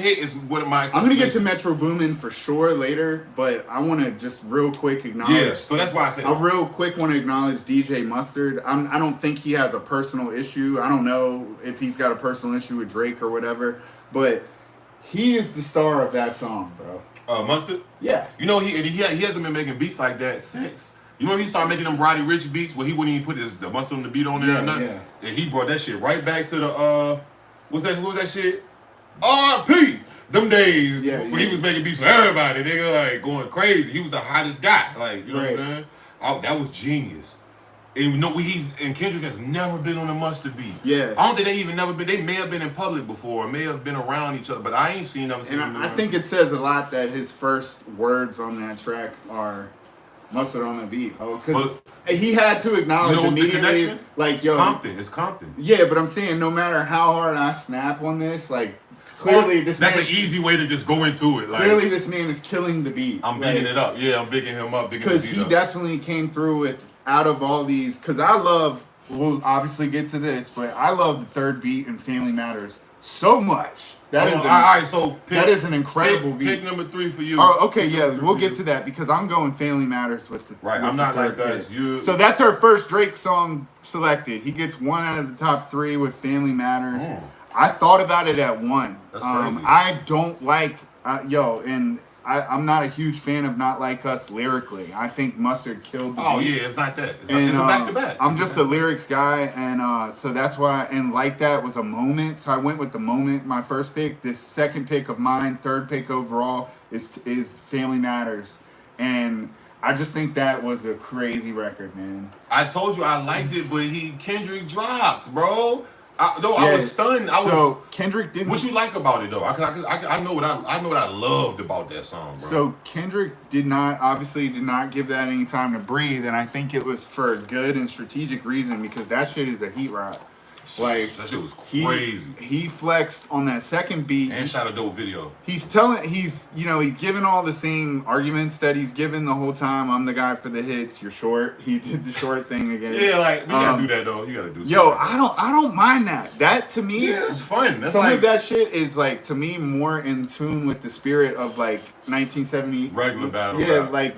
hit is what my. I'm gonna get to Metro Boomin for sure later, but I want to just real quick acknowledge. Yeah, so that's why I said. I real quick want to acknowledge DJ Mustard. I don't think he has a personal issue. I don't know if he's got a personal issue with Drake or whatever, but he is the star of that song, bro. Mustard. Yeah. You know he hasn't been making beats like that since. You know he started making them Roddy Ricch beats where he wouldn't even put the mustard on the beat on there or nothing. Yeah. And he brought that shit right back to the What was that shit? R.P. Them days when he was making beats for everybody, nigga, like going crazy. He was the hottest guy, like you know what I'm saying. That was genius. And Kendrick has never been on a Mustard beat. Yeah, I don't think they even never been. They may have been in public before, may have been around each other, but I ain't seen them. And I think it says a lot that his first words on that track are Mustard on the beat. Because he had to acknowledge immediately, like, yo, Compton. It's Compton. Yeah, but I'm saying no matter how hard I snap on this, like, clearly that's an easy way to just go into it. Like, clearly this man is killing the beat. I'm bigging it up. Yeah, I'm bigging him up. Because he definitely came through with, out of all these, because we'll obviously get to this, but I love the third beat in Family Matters so much. That is an incredible beat. Pick number 3 for you. Oh, okay, yeah, we'll get to that because I'm going Family Matters with the right. I'm not like us. So that's our first Drake song selected. He gets 1 out of the top 3 with Family Matters. I thought about it at 1. That's crazy. I don't like I'm not a huge fan of Not Like Us lyrically. I think Mustard killed the beat. Yeah, it's not that. It's a back-to-back. I'm just a lyrics guy, and so that's why, and Like That was a moment, so I went with the moment, my first pick. This second pick of mine, third pick overall, is Family Matters. And I just think that was a crazy record, man. I told you I liked it, but Kendrick dropped, bro. I was stunned. Kendrick didn't. What you like about it though? I know what I loved about that song, bro. So Kendrick did not give that any time to breathe, and I think it was for a good and strategic reason because that shit is a heat rock. Like that shit was crazy. He flexed on that second beat and shot a dope video. He's giving all the same arguments that he's given the whole time. I'm the guy for the hits. You're short. He did the short thing again. Yeah, like we gotta do that though. You gotta do. Yo, I don't mind that. That to me, it's fun. That's some of that shit is like to me more in tune with the spirit of like 1970 regular battle. Yeah, rap. like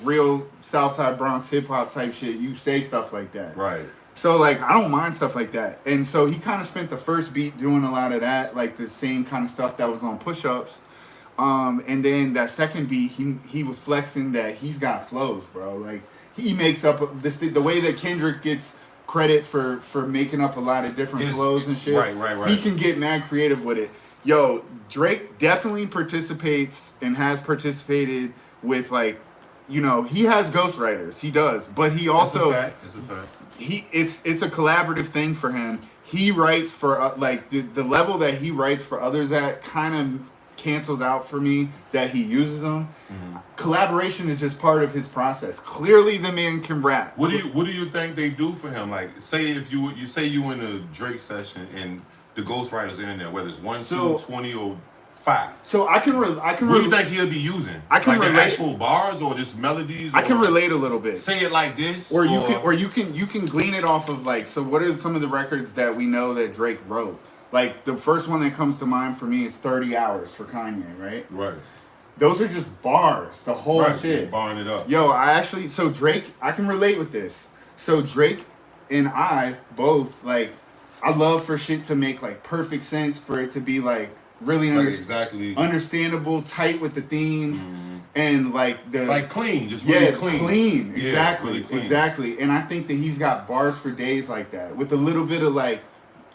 real Southside Bronx hip hop type shit. You say stuff like that, right? So, like, I don't mind stuff like that. And so he kind of spent the first beat doing a lot of that, like the same kind of stuff that was on Push-Ups. And then that second beat, he was flexing that he's got flows, bro. Like, he makes up the way that Kendrick gets credit for making up a lot of different flows and shit. Right. He can get mad creative with it. Yo, Drake definitely participates and has participated with, like, you know, he has ghostwriters. He does. But he also... It's a fact. It's a collaborative thing for him. He writes for the level that he writes for others at kind of cancels out for me that he uses them. Mm-hmm. Collaboration is just part of his process. Clearly, the man can rap. What do you think they do for him? Like, say if you in a Drake session and the ghostwriters are in there, whether it's 1, 2, 20, or 5. So I can. What do you think he'll be using? I can like relate. Actual bars or just melodies. I can relate a little bit. Say it like this, or you can glean it off of like. So what are some of the records that we know that Drake wrote? Like the first one that comes to mind for me is 30 Hours for Kanye, right? Right. Those are just bars. The whole shit. Barring it up. Yo, Drake. I can relate with this. So Drake and I both like. I love for shit to make like perfect sense for it to be like. Really understandable, tight with the themes, and like clean, just really clean. Exactly, really clean. Exactly. And I think that he's got bars for days like that, with a little bit of like,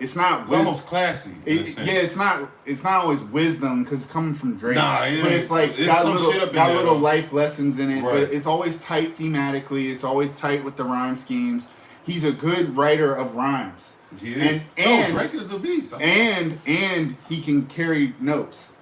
it's almost classy. It's not always wisdom because it's coming from Drake. Nah, but it's like it's got little life lessons in it. Right. But it's always tight thematically. It's always tight with the rhyme schemes. He's a good writer of rhymes. He is. And Drake is a beast. And he can carry notes.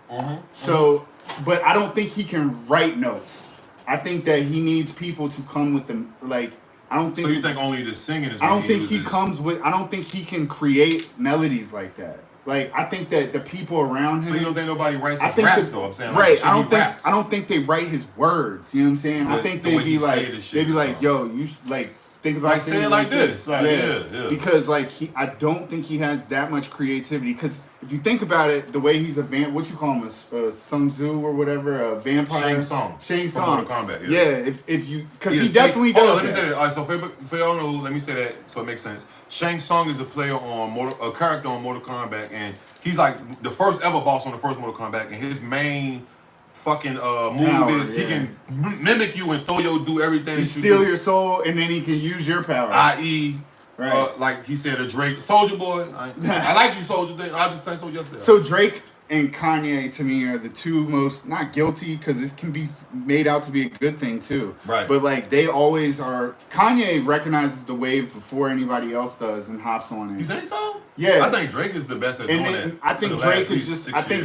So, but I don't think he can write notes. I think that he needs people to come with them. Like, I don't think. So you think only the singing is? I don't think he comes with. I don't think he can create melodies like that. Like, I think that the people around him. So you don't think nobody writes his raps though? I'm saying right. I don't think they write his words. You know what I'm saying? I think they'd be like, yo, you like. Think about say it like this. Like, yeah. Because like I don't think he has that much creativity. Because if you think about it, the way he's a what you call him, a Sun Tzu or whatever, a vampire. Shang From Tsung. Mortal Kombat. Yeah, if you, because he definitely does. Hold on, let me say that. All right, so for y'all know, let me say that so it makes sense. Shang Tsung is a player on a character on Mortal Kombat, and he's like the first ever boss on the first Mortal Kombat, and his main fucking move is he can mimic you and do everything. He steal your soul, and then he can use your power. I.e. Right. Like he said, a Drake, Soldier Boy. I like you, Soldier. I just played Soldier yesterday. So Drake and Kanye, to me, are the two most, not guilty, because this can be made out to be a good thing too. Right. But like they always are. Kanye recognizes the wave before anybody else does and hops on it. You think so? Yeah. I think Drake is the best at doing that. I think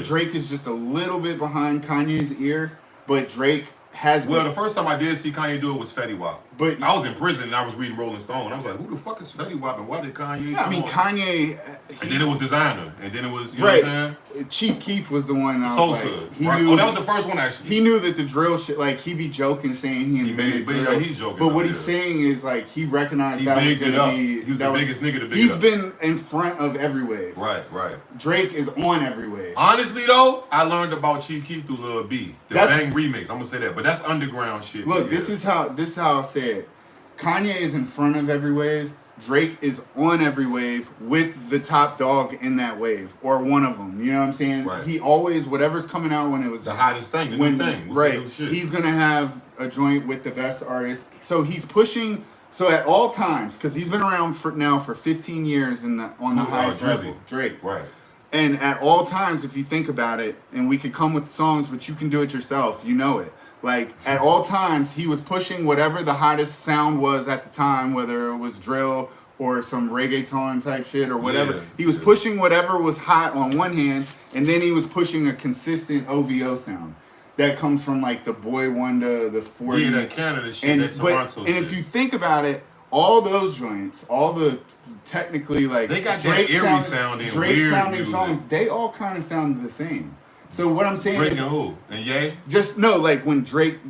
Drake is just a little bit behind Kanye's ear, but Drake has. Well, the first time I did see Kanye do it was Fetty Wap. But I was in prison and I was reading Rolling Stone. I was like, who the fuck is Fetty Wap and why did Kanye? Yeah, I mean, Kanye. And then it was Designer, and then it was you know what I'm saying. Chief Keef was the one. Sosa. Like, Knew, that was the first one actually. He knew that the drill shit. Like he be joking, saying he invented drill. Yeah, he's joking. But what he's saying is like he recognized that was gonna be. He was the biggest nigga to big He's up. been in front of every wave. Right. Drake is on every wave. Honestly though, I learned about Chief Keef through Lil B. The Bang remix. I'm gonna say that, but that's underground shit. Look, this is how I'll say it. Kanye is in front of every wave. Drake is on every wave with the top dog in that wave, or one of them. You know what I'm saying? Right. He always, whatever's coming out when it was the hottest thing, the new thing. Right. He's gonna have a joint with the best artist. So he's pushing. So at all times, because he's been around for 15 years on the highest level. Drake. Right. And at all times, if you think about it, and we could come with songs, but you can do it yourself. You know it. Like, at all times, he was pushing whatever the hottest sound was at the time, whether it was drill or some reggaeton type shit or whatever. Yeah, he was pushing whatever was hot on one hand, and then he was pushing a consistent OVO sound that comes from, like, the Boy Wonder, the 40. Yeah, that Canada shit, that Toronto shit. And if you think about it, all those joints, all the technically, like, they got Drake that eerie sounding, weird sounding music. songs, they all kind of sound the same. So what I'm saying Drake is, and who? And Ye? just no, like when Drake's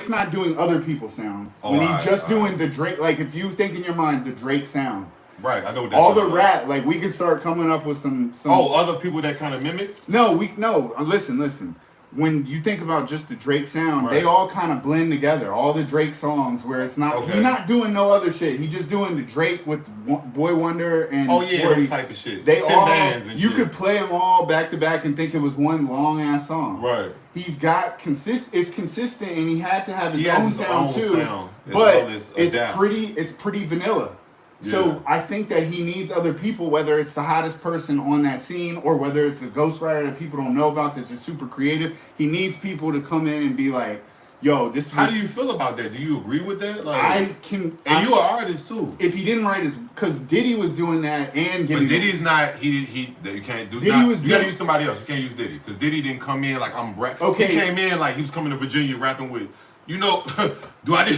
not doing other people's sounds, when he's just doing the Drake, like if you think in your mind the Drake sound, right? I know what all the rap, like we can start coming up with some. Other people that kind of mimic. Listen. When you think about just the Drake sound, they all kind of blend together. All the Drake songs, where it's not he's not doing no other shit. He's just doing the Drake with Boy Wonder and them type of shit. They all bands and you shit. could play them all back to back and think it was one long ass song. Right. He's got it's consistent, and he had to have his own sound too. Sound, but it's pretty vanilla. Yeah. So I think that he needs other people, whether it's the hottest person on that scene or whether it's a ghostwriter that people don't know about that's just super creative. He needs people to come in and be like, yo, this. How do you feel about that? Do you agree with that? Like, you're an artist too. If he didn't write his, because Diddy was doing that and getting. But Diddy's not. You can't do. You gotta use somebody else. You can't use Diddy because Diddy didn't come in like I'm rap. Okay. He came in like he was coming to Virginia rapping with. Do I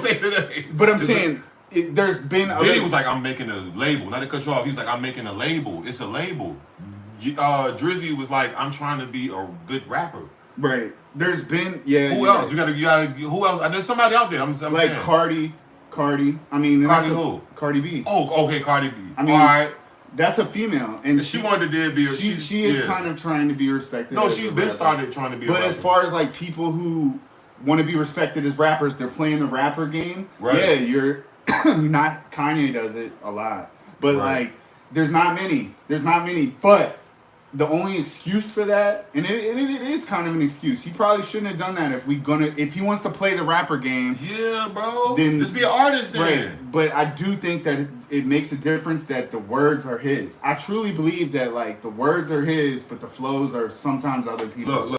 say that? But I'm saying. There's been Diddy was like, I'm making a label. Not to cut you off. He was like, I'm making a label. It's a label. Drizzy was like, I'm trying to be a good rapper. Right. There's been Who else? Right. You gotta. Who else? There's somebody out there. I'm like saying. Cardi. I mean, Cardi who? Cardi B. Oh, okay, Cardi B. I mean, all right. That's a female, and she wanted to be. She is kind of trying to be respected. No, she's been started trying to be. But as far as like people who want to be respected as rappers, they're playing the rapper game. Right. Yeah, you're. Not Kanye does it a lot, but like there's not many. But the only excuse for that, and it is kind of an excuse. He probably shouldn't have done that if he wants to play the rapper game. Yeah, bro. Then just be an artist then. Right. But I do think that it makes a difference that the words are his. I truly believe that like the words are his, but the flows are sometimes other people. Look.